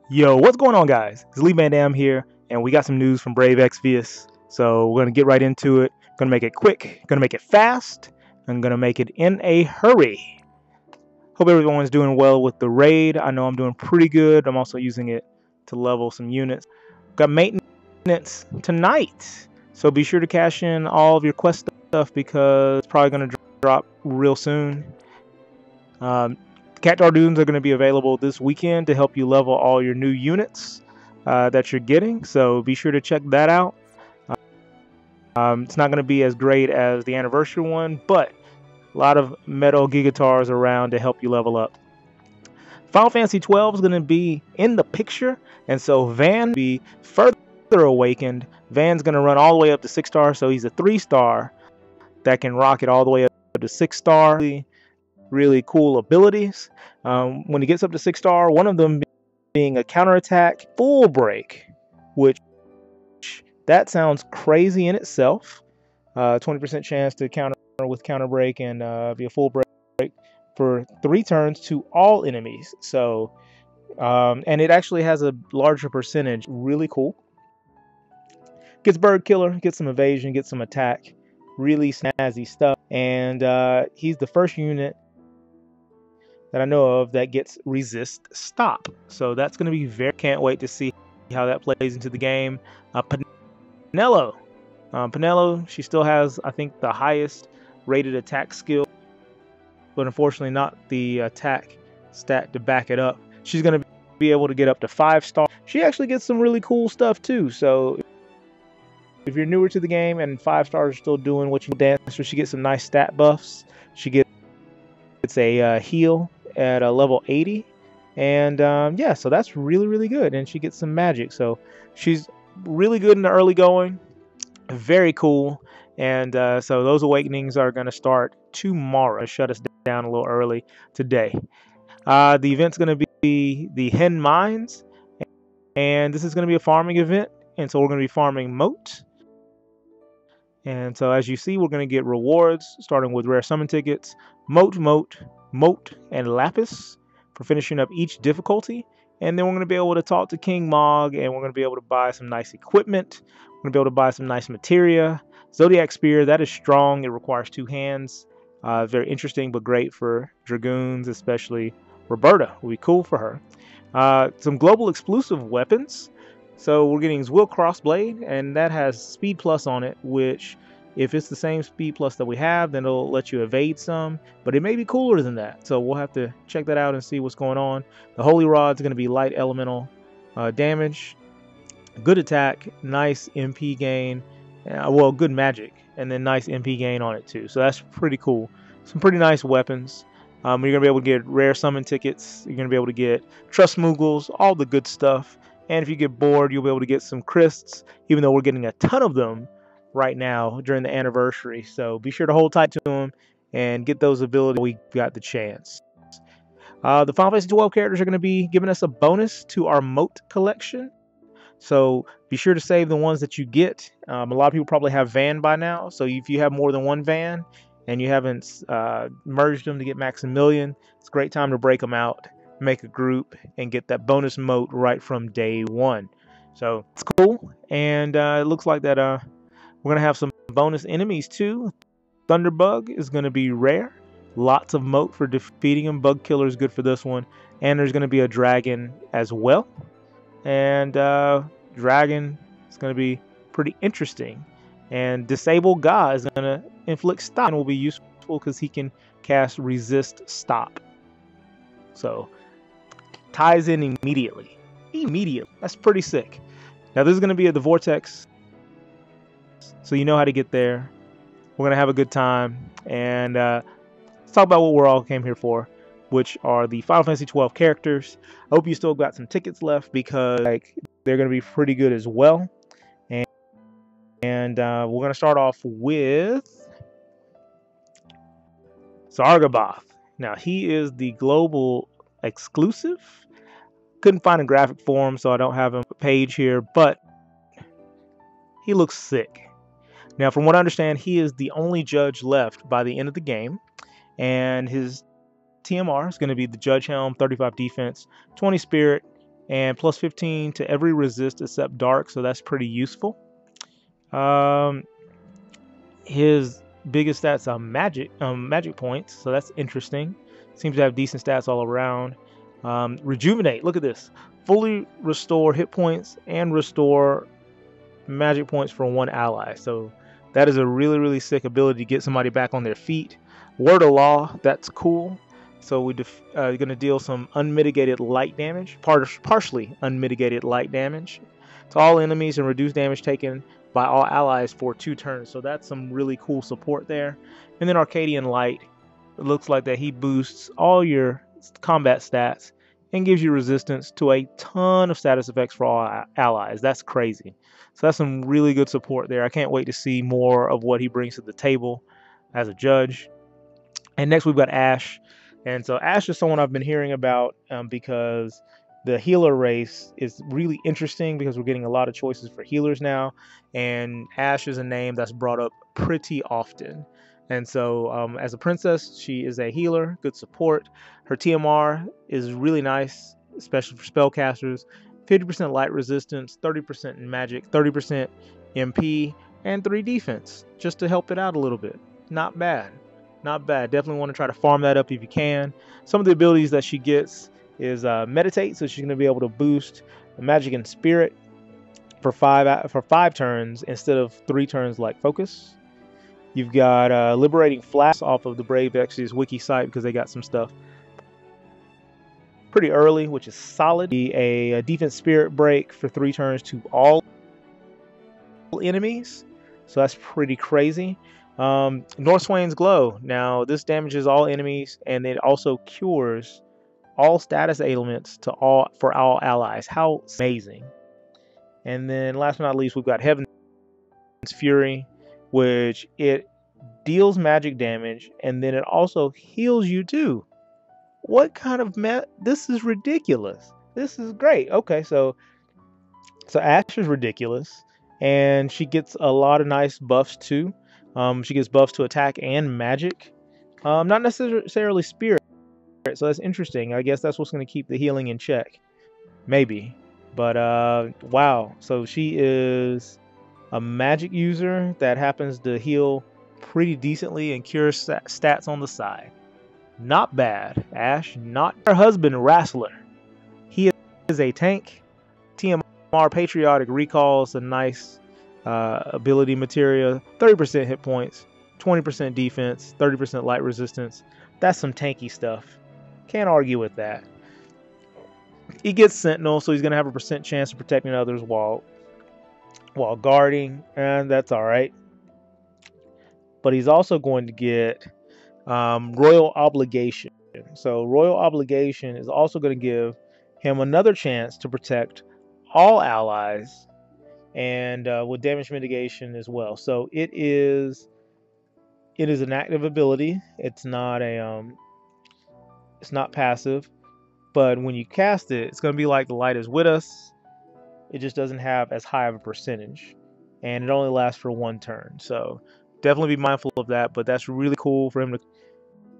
Yo, what's going on, guys? It's Lee Van Dam here, and we got some news from Brave Exvius. So we're gonna get right into it. Gonna make it quick, gonna make it fast, and gonna make it in a hurry. Hope everyone's doing well with the raid. I know I'm doing pretty good. I'm also using it to level some units. Got maintenance tonight, so be sure to cash in all of your quest stuff because it's probably gonna drop real soon. Cat Dardoons are going to be available this weekend to help you level all your new units that you're getting, so be sure to check that out. It's not going to be as great as the anniversary one, but a lot of metal gigatars around to help you level up. Final Fantasy XII is going to be in the picture, and so Vaan will be further awakened. Van's going to run all the way up to 6-star, so he's a 3-star that can rocket all the way up to 6-star. Really cool abilities. When he gets up to 6-star, one of them being a counterattack full break, which that sounds crazy in itself. 20% chance to counter with counter break and be a full break for 3 turns to all enemies. So, and it actually has a larger percentage. Really cool. Gets bird killer, gets some evasion, gets some attack. Really snazzy stuff. And he's the first unit that I know of that gets resist stop. So that's going to be can't wait to see how that plays into the game. Penelo. Penelo, she still has, I think, the highest rated attack skill, but unfortunately not the attack stat to back it up. She's going to be able to get up to 5-star. She actually gets some really cool stuff too. So if you're newer to the game and 5-stars are still doing what you dance, so she gets some nice stat buffs. She gets a heal at a level 80, and yeah, so that's really good. And she gets some magic, so she's really good in the early going. Very cool. And so those awakenings are going to start tomorrow. Shut us down a little early today. The event's going to be the Hen Mines, and this is going to be a farming event, and so we're going to be farming moat. And so as you see, we're going to get rewards starting with rare summon tickets, moat, and lapis for finishing up each difficulty. And then we're going to be able to talk to King Mog, and we're going to be able to buy some nice equipment. We're going to be able to buy some nice materia. Zodiac Spear, that is strong. It requires 2 hands. Very interesting, but great for dragoons, especially Roberta. Will be cool for her. Some global exclusive weapons. So we're getting Zwill Crossblade, and that has speed plus on it, which if it's the same speed plus that we have, then it'll let you evade some, but it may be cooler than that. So we'll have to check that out and see what's going on. The Holy Rod's going to be light elemental damage, good attack, nice MP gain, well, good magic, and then nice MP gain on it too. So that's pretty cool. Some pretty nice weapons. You're going to be able to get rare summon tickets. You're going to be able to get trust moogles, all the good stuff. And if you get bored, you'll be able to get some crysts, even though we're getting a ton of them right now during the anniversary. So be sure to hold tight to them and get those abilities. We got the chance. The Final Fantasy XII characters are going to be giving us a bonus to our moat collection. So be sure to save the ones that you get. A lot of people probably have Vaan by now. So if you have more than one Vaan and you haven't merged them to get Maximilian, it's a great time to break them out, make a group, and get that bonus moat right from day 1. So it's cool. And it looks like that we're going to have some bonus enemies too. Thunderbug is going to be rare. Lots of moat for defeating him. Bug Killer is good for this one. And there's going to be a dragon as well. And dragon is going to be pretty interesting. And Disable Ga is going to inflict stop and will be useful because he can cast resist stop. So ties in immediately. That's pretty sick. Now this is going to be at the Vortex, so you know how to get there. We're going to have a good time, and let's talk about what we're all came here for, which are the Final Fantasy XII characters. I hope you still got some tickets left because they're going to be pretty good as well. And we're going to start off with Zargaboth. Now he is the global exclusive. Couldn't find a graphic for him, so I don't have a page here, but he looks sick. Now, from what I understand, he is the only judge left by the end of the game, and his TMR is going to be the Judge Helm, 35 defense, 20 spirit, and plus 15 to every resist except dark, so that's pretty useful. His biggest stats are magic points, so that's interesting. Seems to have decent stats all around. Rejuvenate, look at this. Fully restore hit points and restore magic points for one ally. So that is a really, really sick ability to get somebody back on their feet. Word of Law, that's cool. So we're going to deal some unmitigated light damage, partially unmitigated light damage to all enemies and reduce damage taken by all allies for 2 turns. So that's some really cool support there. And then Arcadian Light, it looks like that he boosts all your combat stats and gives you resistance to a ton of status effects for all allies. That's crazy. So that's some really good support there. I can't wait to see more of what he brings to the table as a judge. And next we've got Ashe. And so Ashe is someone I've been hearing about because the healer race is really interesting because we're getting a lot of choices for healers now. And Ashe is a name that's brought up pretty often. And so as a princess, she is a healer, good support. Her TMR is really nice, especially for spellcasters. 50% light resistance, 30% in magic, 30% MP, and 3 defense, just to help it out a little bit. Not bad. Not bad. Definitely want to try to farm that up if you can. Some of the abilities that she gets is Meditate, so she's going to be able to boost Magic and Spirit for 5 turns instead of 3 turns like Focus. You've got Liberating Flash off of the Brave Exvius wiki site because they got some stuff pretty early, which is solid. A Defense Spirit break for 3 turns to all enemies, so that's pretty crazy. Northswain's Glow. Now this damages all enemies and it also cures all status ailments for all allies. How amazing. And then last but not least, we've got Heaven's Fury, which it deals magic damage and then it also heals you too. What kind of this is ridiculous. This is great. Okay, so Ashe is ridiculous and she gets a lot of nice buffs too. She gets buffs to attack and magic. Not necessarily spirit, so that's interesting. I guess that's what's going to keep the healing in check. Maybe. But wow. So she is a magic user that happens to heal pretty decently and cure stats on the side. Not bad. Ashe, not her husband, Wrestler. He is a tank. TMR Patriotic Recall is a nice ability material. 30% hit points, 20% defense, 30% light resistance. That's some tanky stuff. Can't argue with that. He gets Sentinel, so he's going to have a % chance of protecting others while guarding, and that's all right. But he's also going to get Royal Obligation. So Royal Obligation is also going to give him another chance to protect all allies and with damage mitigation as well. So it is an active ability. It's not passive, but when you cast it, it's going to be like the Light is with us. It just doesn't have as high of a percentage, and it only lasts for 1 turn. So definitely be mindful of that, but that's really cool for him to.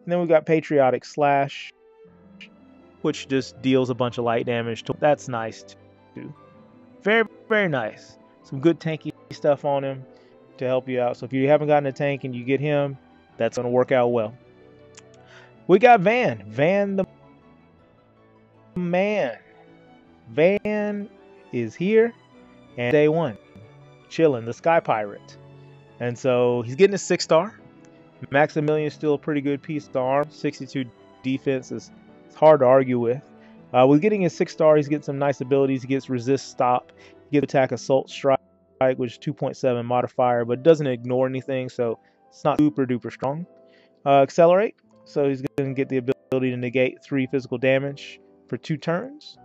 And then we got Patriotic Slash, which just deals a bunch of light damage. That's nice too. Very, very nice. Some good tanky stuff on him to help you out. So if you haven't gotten a tank and you get him, that's going to work out well. We got Vaan. Vaan the man. Vaan is here and day 1. Chilling, the Sky Pirate. And so he's getting a 6-star. Maximilian is still a pretty good piece of arm. 62 defense is hard to argue with. With getting a 6-star, he's getting some nice abilities. He gets Resist, Stop. He gets Attack, Assault, Strike, which is 2.7 modifier, but doesn't ignore anything, so it's not super duper strong. Accelerate, so he's going to get the ability to negate 3 physical damage for 2 turns.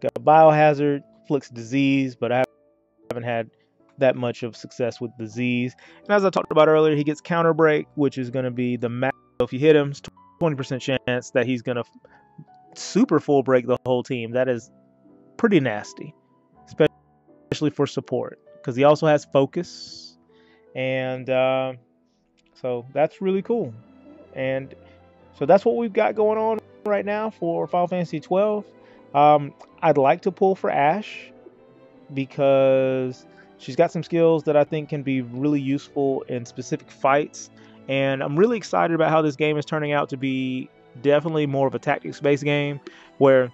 Got Biohazard, inflicts disease, but I haven't had that much of success with disease. And as I talked about earlier, he gets Counter Break, which is going to be the max. So if you hit him, it's 20% chance that he's going to super full break the whole team. That is pretty nasty, especially for support, because he also has Focus. And so that's really cool. And so that's what we've got going on right now for Final Fantasy 12. I'd like to pull for Ash because she's got some skills that I think can be really useful in specific fights. And I'm really excited about how this game is turning out to be definitely more of a tactics-based game where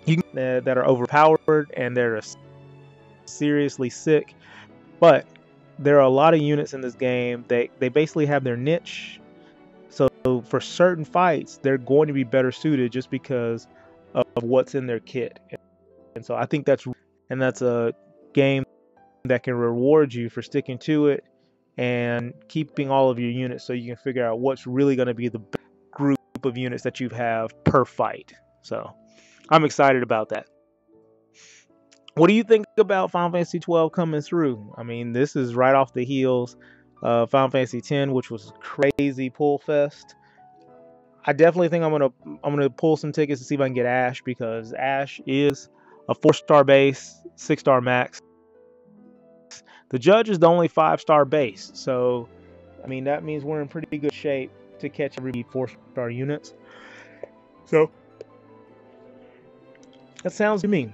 you can, that are overpowered and they're seriously sick. But there are a lot of units in this game that they basically have their niche. So for certain fights, they're going to be better suited just because of what's in their kit. And so I think that's a game that can reward you for sticking to it and keeping all of your units so you can figure out what's really going to be the best group of units that you have per fight. So I'm excited about that. What do you think about Final Fantasy 12 coming through? I mean, this is right off the heels of Final Fantasy 10, which was crazy pull fest. I definitely think I'm gonna pull some tickets to see if I can get Ash because Ash is a 4-star base, 6-star max. The Judge is the only 5-star base, so I mean that means we're in pretty good shape to catch every 4-star units. So that sounds to me.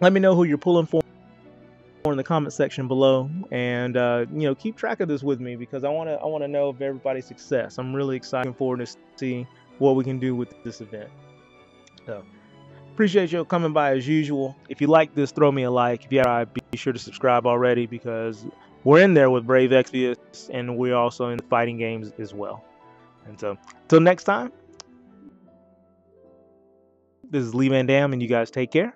Let me know who you're pulling for in the comment section below, and keep track of this with me because I want to know of everybody's success. I'm really excited forward to see what we can do with this event. So appreciate you coming by as usual. If you like this, throw me a like. If you have, be sure to subscribe already because we're in there with Brave Exvius, and we're also in the fighting games as well. And so until next time, this is Lee Van Dam, and you guys take care.